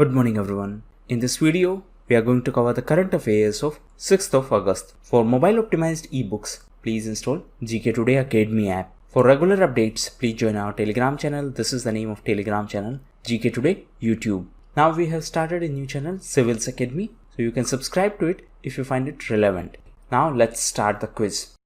Good morning everyone. In this video, we are going to cover the current affairs of 6th of August. For mobile optimized ebooks, please install GKToday Academy app. For regular updates, please join our Telegram channel. This is the name of Telegram channel, GKToday YouTube. Now we have started a new channel, Civils Academy, so you can subscribe to it if you find it relevant. Now let's start the quiz.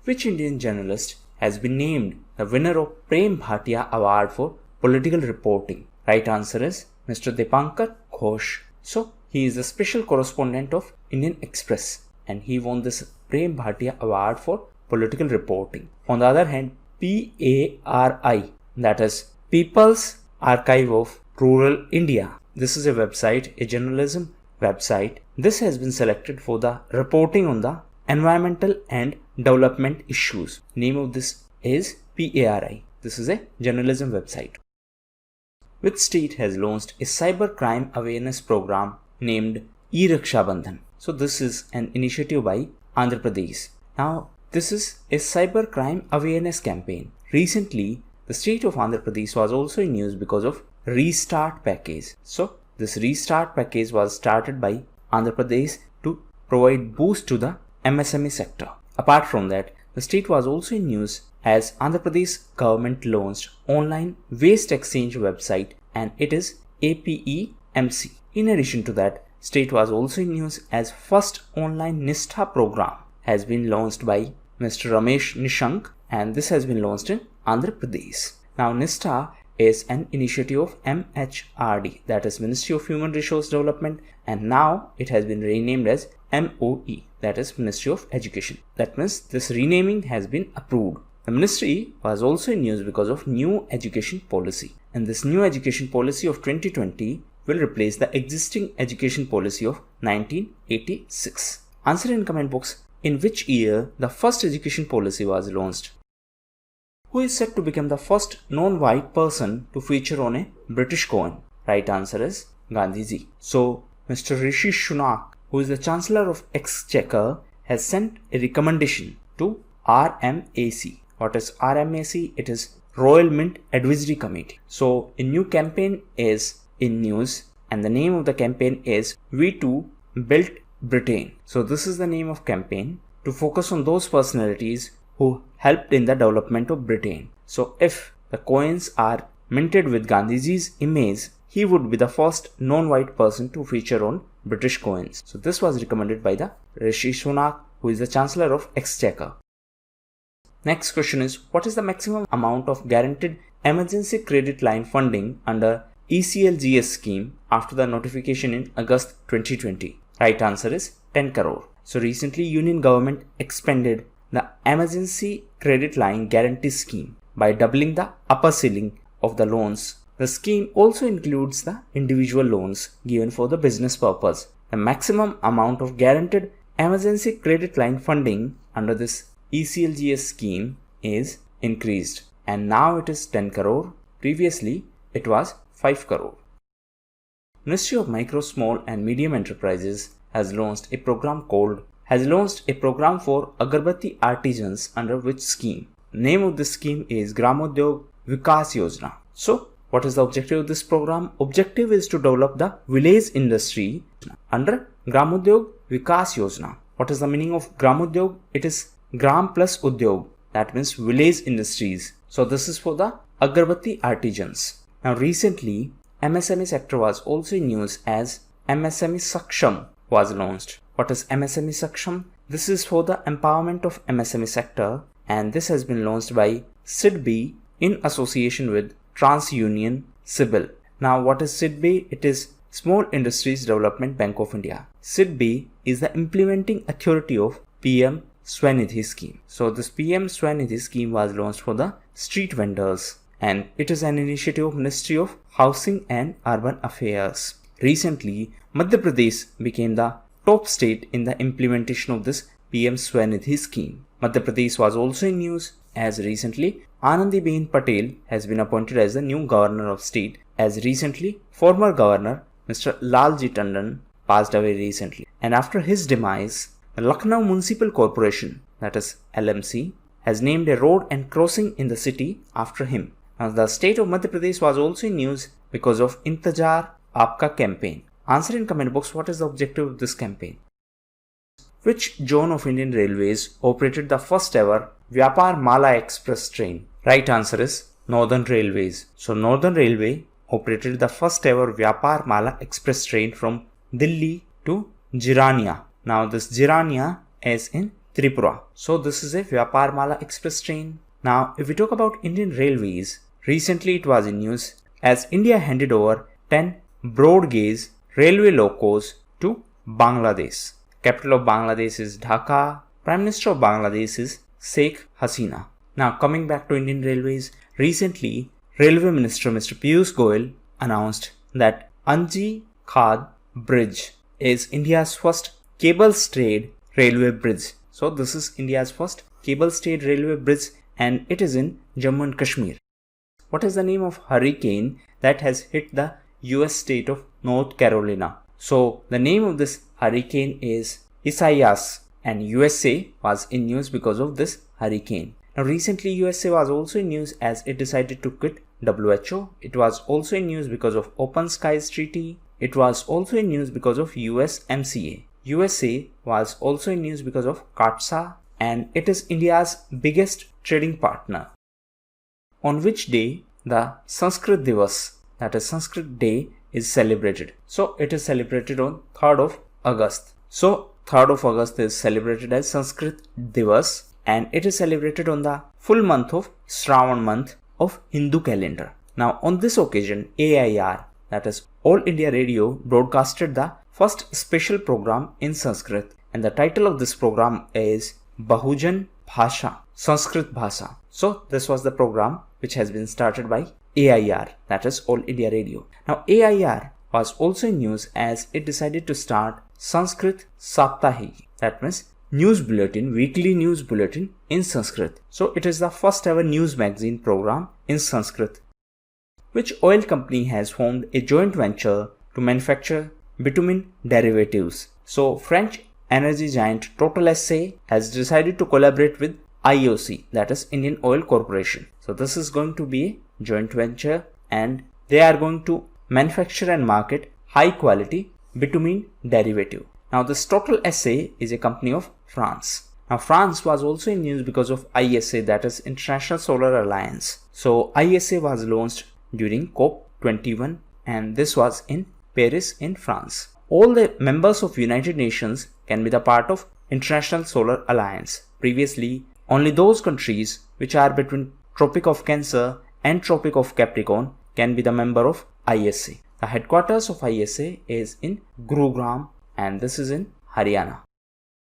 Which Indian journalist has been named the winner of Prem Bhatia Award for political reporting? Right answer is Mr. Dipankar Ghosh. So he is a special correspondent of Indian Express and he won this Prem Bhatia Award for political reporting. On the other hand, PARI, that is People's Archive of Rural India. This is a website, a journalism website. This has been selected for the reporting on the environmental and development issues. Name of this is PARI. This is a journalism website. Which state has launched a cyber crime awareness program named E-Raksha Bandhan? So this is an initiative by Andhra Pradesh. Now this is a cyber crime awareness campaign. Recently, the state of Andhra Pradesh was also in news because of Restart package. So this Restart package was started by Andhra Pradesh to provide boost to the MSME sector. Apart from that, the state was also in news as Andhra Pradesh government launched online waste exchange website and it is APEMC. In addition to that, state was also in news as first online Nistha program has been launched by Mr. Ramesh Nishank and this has been launched in Andhra Pradesh. Now Nistha is an initiative of MHRD, that is Ministry of Human Resource Development, and now it has been renamed as MOE, that is Ministry of Education. That means this renaming has been approved. The ministry was also in news because of new education policy, and this new education policy of 2020 will replace the existing education policy of 1986. Answer in comment box in which year the first education policy was launched. Who is said to become the first non-white person to feature on a British coin? Right answer is Gandhiji. So Mr. Rishi Sunak, who is the Chancellor of Exchequer, has sent a recommendation to RMAC. What is RMAC? It is Royal Mint Advisory Committee. So a new campaign is in news and the name of the campaign is We Too Built Britain. So this is the name of campaign to focus on those personalities who helped in the development of Britain. So if the coins are minted with Gandhiji's image, he would be the first non-white person to feature on British coins. So this was recommended by the Rishi Sunak, who is the Chancellor of Exchequer. Next question is, what is the maximum amount of guaranteed emergency credit line funding under ECLGS scheme after the notification in August 2020? Right answer is 10 crore. So recently Union government expanded the emergency credit line guarantee scheme by doubling the upper ceiling of the loans. The scheme also includes the individual loans given for the business purpose. The maximum amount of guaranteed emergency credit line funding under this ECLGS scheme is increased and now it is 10 crore. Previously it was 5 crore. Ministry of Micro, Small and Medium Enterprises has launched a program for Agarbatti artisans under which scheme? Name of this scheme is Gramodyog Vikas Yojana. So what is the objective of this program? Objective is to develop the village industry under Gramodyog Vikas Yojana. What is the meaning of Gramodyog? It is Gram plus Udyog, that means village industries. So this is for the Agarbatti artisans. Now recently MSME sector was also in news as MSME Saksham was launched. What is MSME Saksham? This is for the empowerment of MSME sector and this has been launched by SIDBI in association with TransUnion CIBIL. Now what is SIDBI? It is Small Industries Development Bank of India. SIDBI is the implementing authority of PM Swanidhi scheme. So this PM Swanidhi scheme was launched for the street vendors and it is an initiative of Ministry of Housing and Urban Affairs. Recently, Madhya Pradesh became the top state in the implementation of this PM Swanidhi scheme. Madhya Pradesh was also in news as recently Anandiben Patel has been appointed as the new governor of state, as recently former governor Mr. Lalji Tandon passed away recently. And after his demise, the Lucknow Municipal Corporation, that is LMC, has named a road and crossing in the city after him. Now, the state of Madhya Pradesh was also in news because of Intajar Aapka campaign. Answer in comment box what is the objective of this campaign. Which zone of Indian Railways operated the first ever Vyapar Mala Express train? Right answer is Northern Railways. So Northern Railway operated the first ever Vyapar Mala Express train from Delhi to Jirania. Now this Jirania is in Tripura. So this is a Vyapar Mala Express train. Now if we talk about Indian Railways, recently it was in news as India handed over 10 broad gauge railway locos to Bangladesh. Capital of Bangladesh is Dhaka. Prime Minister of Bangladesh is Sheikh Hasina. Now coming back to Indian Railways, recently Railway Minister Mr. Piyush Goyal announced that Anji Khad Bridge is India's first cable-stayed railway bridge. So this is India's first cable-stayed railway bridge and it is in Jammu and Kashmir. What is the name of hurricane that has hit the US state of North Carolina? So the name of this hurricane is Isaias and USA was in news because of this hurricane. Now recently USA was also in news as it decided to quit WHO. It was also in news because of Open Skies Treaty. It was also in news because of USMCA. USA was also in news because of CATSA and it is India's biggest trading partner. On which day the Sanskrit Diwas, that is Sanskrit Day, is celebrated? So it is celebrated on 3rd of August. So 3rd of August is celebrated as Sanskrit Diwas and it is celebrated on the full month of Shravan month of Hindu calendar. Now on this occasion AIR, that is All India Radio, broadcasted the first special program in Sanskrit and the title of this program is Bahujan Bhasha, Sanskrit Bhasha. So this was the program which has been started by AIR, that is All India Radio. Now AIR was also in news as it decided to start Sanskrit Saptahi, that means news bulletin, weekly news bulletin in Sanskrit. So it is the first ever news magazine program in Sanskrit. Which oil company has formed a joint venture to manufacture bitumen derivatives? So French energy giant Total SA has decided to collaborate with IOC, that is Indian Oil Corporation. So this is going to be a joint venture and they are going to manufacture and market high quality bitumen derivative. Now this Total SA is a company of France. Now France was also in news because of ISA, that is International Solar Alliance. So ISA was launched during COP21 and this was in Paris in France. All the members of United Nations can be the part of International Solar Alliance. Previously, only those countries which are between Tropic of Cancer and Tropic of Capricorn can be the member of ISA. The headquarters of ISA is in Gurugram and this is in Haryana.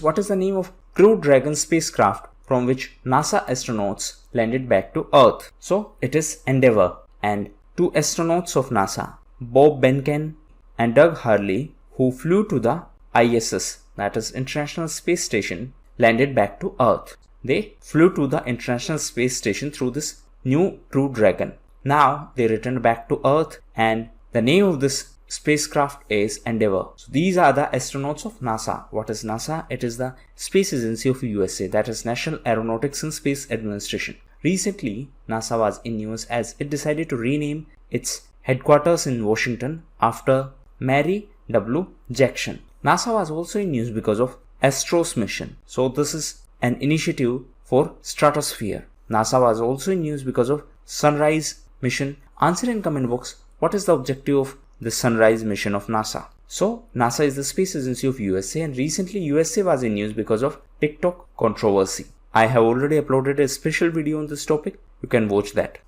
What is the name of Crew Dragon spacecraft from which NASA astronauts landed back to Earth? So it is Endeavour and two astronauts of NASA, Bob Behnken and Doug Hurley, who flew to the ISS, that is International Space Station, landed back to Earth. They flew to the International Space Station through this new Crew Dragon. Now they returned back to Earth and the name of this spacecraft is Endeavour. So these are the astronauts of NASA. What is NASA? It is the space agency of USA, that is National Aeronautics and Space Administration. Recently, NASA was in news as it decided to rename its headquarters in Washington after Mary W. Jackson. NASA was also in news because of Astros mission. So this is an initiative for stratosphere. NASA was also in news because of Sunrise mission. Answer in comment box what is the objective of the Sunrise mission of NASA. So NASA is the space agency of USA and recently USA was in news because of TikTok controversy. I have already uploaded a special video on this topic. You can watch that.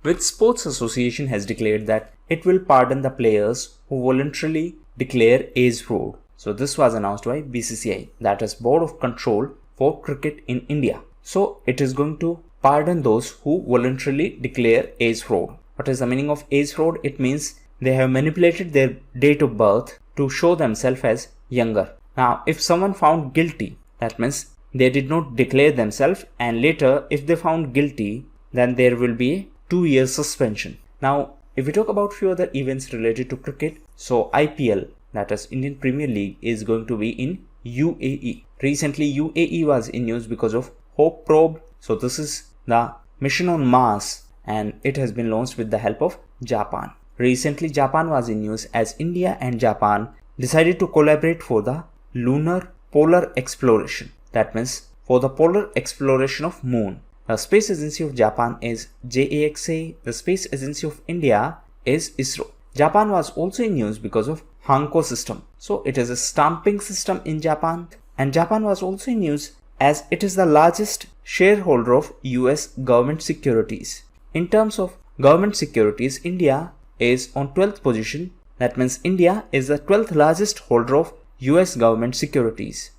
Which sports association has declared that it will pardon the players who voluntarily declare age fraud? So this was announced by BCCI, that is Board of Control for Cricket in India. So it is going to pardon those who voluntarily declare age fraud. What is the meaning of age fraud? It means they have manipulated their date of birth to show themselves as younger. Now if someone found guilty, that means they did not declare themselves and later if they found guilty, then there will be a 2-year suspension. Now if we talk about few other events related to cricket, so IPL, that is Indian Premier League, is going to be in UAE. Recently UAE was in news because of Hope probe. So this is the mission on Mars and it has been launched with the help of Japan. recently Japan was in news as India and Japan decided to collaborate for the lunar polar exploration. That means for the polar exploration of moon. The space agency of Japan is JAXA. The space agency of India is ISRO. Japan was also in news because of Hanko system. So it is a stamping system in Japan. And Japan was also in news as it is the largest shareholder of US government securities. In terms of government securities, India is on 12th position. That means India is the 12th largest holder of US government securities.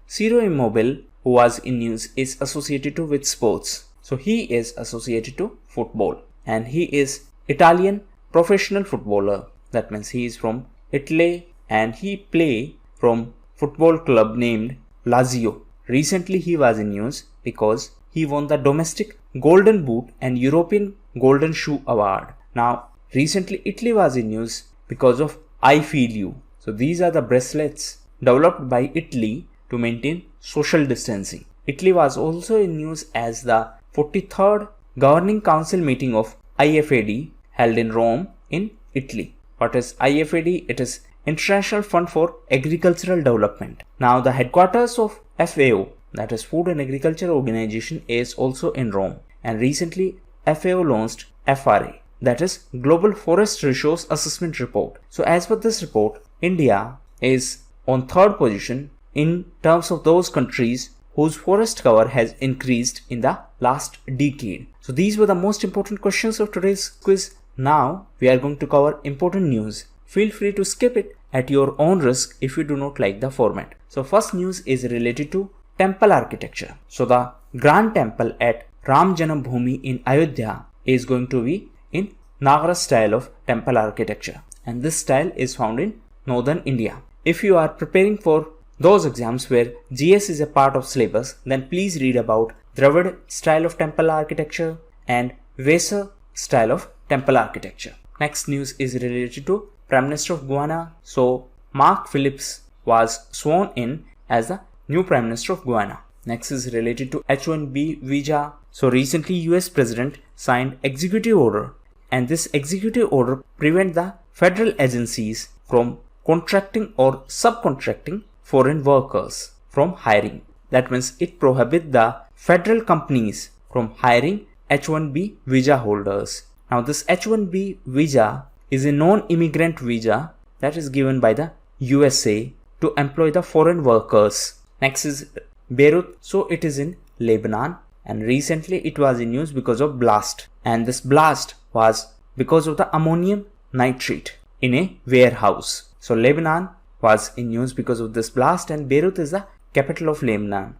Ciro Immobile, who was in news, is associated with sports. So he is associated to football and he is Italian professional footballer. That means he is from Italy and he play from football club named Lazio. Recently he was in news because he won the domestic Golden Boot and European Golden Shoe Award. Now recently Italy was in news because of I Feel You. So these are the bracelets developed by Italy to maintain social distancing. Italy was also in news as the 43rd Governing Council meeting of IFAD held in Rome in Italy. What is IFAD? It is International Fund for Agricultural Development. Now the headquarters of FAO, that is Food and Agriculture Organization, is also in Rome. And recently FAO launched FRA, that is Global Forest Resource Assessment Report. So as per this report, India is on 3rd position in terms of those countries whose forest cover has increased in the last decade. So these were the most important questions of today's quiz. Now we are going to cover important news. Feel free to skip it at your own risk if you do not like the format. So first news is related to temple architecture. So the Grand Temple at Ram Janambhoomi in Ayodhya is going to be in Nagara style of temple architecture, and this style is found in northern India. If you are preparing for those exams where GS is a part of syllabus, then please read about Dravid style of temple architecture and Vesa style of temple architecture. Next news is related to Prime Minister of Guyana. So Mark Phillips was sworn in as the new Prime Minister of Guyana. Next is related to H-1B visa. So recently US President signed executive order, and this executive order prevent the federal agencies from contracting or subcontracting foreign workers from hiring. That means it prohibits the federal companies from hiring H-1B visa holders. Now this H-1B visa is a non-immigrant visa that is given by the USA to employ the foreign workers. Next is Beirut. So it is in Lebanon, and recently it was in news because of blast, and this blast was because of the ammonium nitrate in a warehouse. So Lebanon was in news because of this blast, and Beirut is the capital of Lebanon.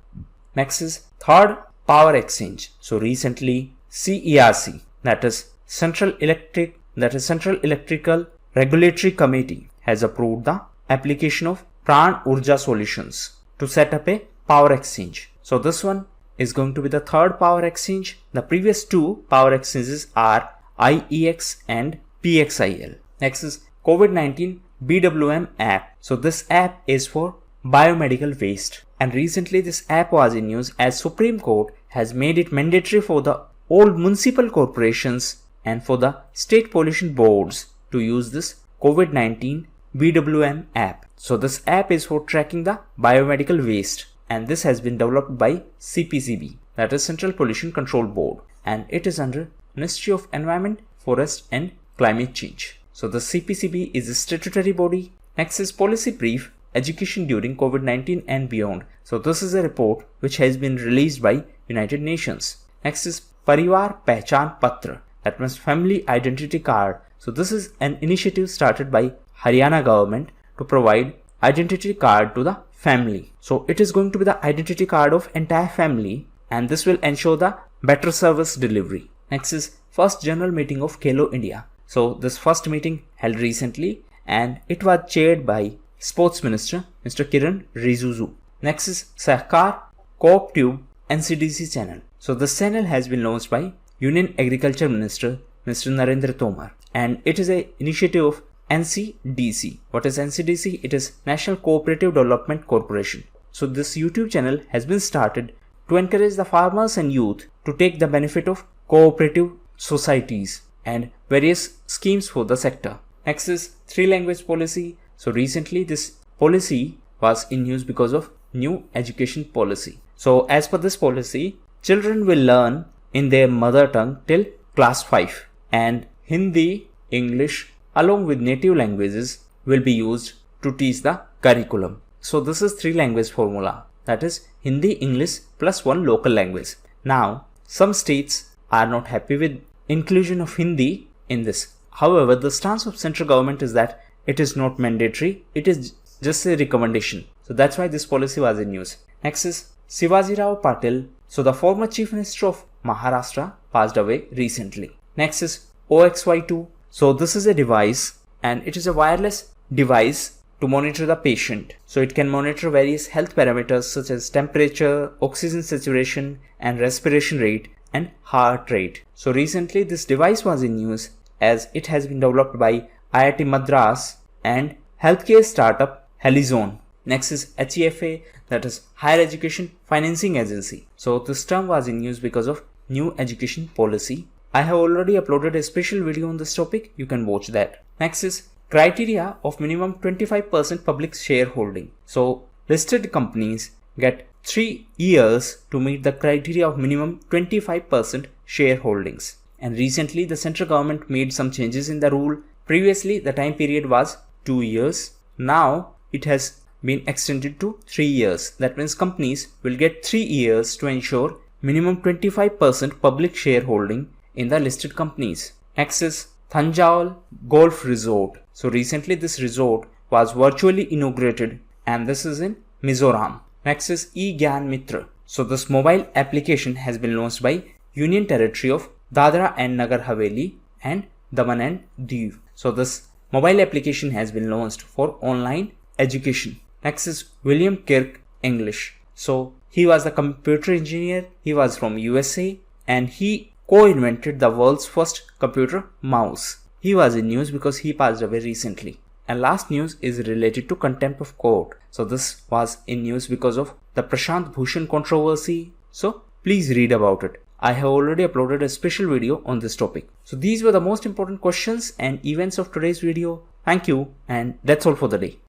Next is third power exchange. So recently CERC, that is Central Electrical Regulatory Committee, has approved the application of Pran Urja Solutions to set up a power exchange. So this one is going to be the third power exchange. The previous two power exchanges are IEX and PXIL. Next is COVID-19 BWM app. So this app is for biomedical waste, and recently this app was in news as Supreme Court has made it mandatory for the old municipal corporations and for the state pollution boards to use this COVID-19 BWM app. So this app is for tracking the biomedical waste, and this has been developed by CPCB, that is Central Pollution Control Board, and it is under Ministry of Environment, Forest and Climate Change. So the CPCB is a statutory body. Next is policy brief, education during COVID-19 and beyond. So this is a report which has been released by United Nations. Next is Parivar Pehchan Patra, that means family identity card. So this is an initiative started by Haryana government to provide identity card to the family. So it is going to be the identity card of entire family, and this will ensure the better service delivery. Next is first general meeting of Khelo India. So this first meeting held recently, and it was chaired by Sports Minister Mr. Kiran Rijiju. Next is Sahkar Co-op Tube NCDC channel. So this channel has been launched by Union Agriculture Minister Mr. Narendra Tomar, and it is a initiative of NCDC. What is NCDC? It is National Cooperative Development Corporation. So this YouTube channel has been started to encourage the farmers and youth to take the benefit of cooperative societies and various schemes for the sector. Next is 3-language policy. So recently this policy was in news because of new education policy. So as per this policy, children will learn in their mother tongue till class 5, and Hindi, English along with native languages will be used to teach the curriculum. So this is 3-language formula, that is Hindi, English plus one local language. Now some states are not happy with inclusion of Hindi in this. However, the stance of central government is that it is not mandatory, it is just a recommendation. So that's why this policy was in news. Next is Shivajirao Patil. So the former chief minister of Maharashtra passed away recently. Next is OXY2. So this is a device, and it is a wireless device to monitor the patient. So it can monitor various health parameters such as temperature, oxygen saturation and respiration rate and heart rate. So recently this device was in news as it has been developed by IIT Madras and healthcare startup Helizon. Next is HEFA, that is Higher Education Financing Agency. So this term was in news because of new education policy. I have already uploaded a special video on this topic, you can watch that. Next is criteria of minimum 25% public shareholding. So listed companies get 3 years to meet the criteria of minimum 25% shareholdings. And recently the central government made some changes in the rule. Previously the time period was 2 years. Now it has been extended to 3 years. That means companies will get 3 years to ensure minimum 25% public shareholding in the listed companies. Next is Thanjavur Golf Resort. So recently this resort was virtually inaugurated, and this is in Mizoram. Next is eGyan Mitra. So this mobile application has been launched by Union Territory of Dadra and Nagar Haveli and Daman and Diu. So this mobile application has been launched for online education. Next is William Kirk English. So he was a computer engineer. He was from USA and he co-invented the world's first computer mouse. He was in news because he passed away recently. And last news is related to contempt of court. So this was in news because of the Prashant Bhushan controversy. So please read about it. I have already uploaded a special video on this topic. So these were the most important questions and events of today's video. Thank you, and that's all for the day.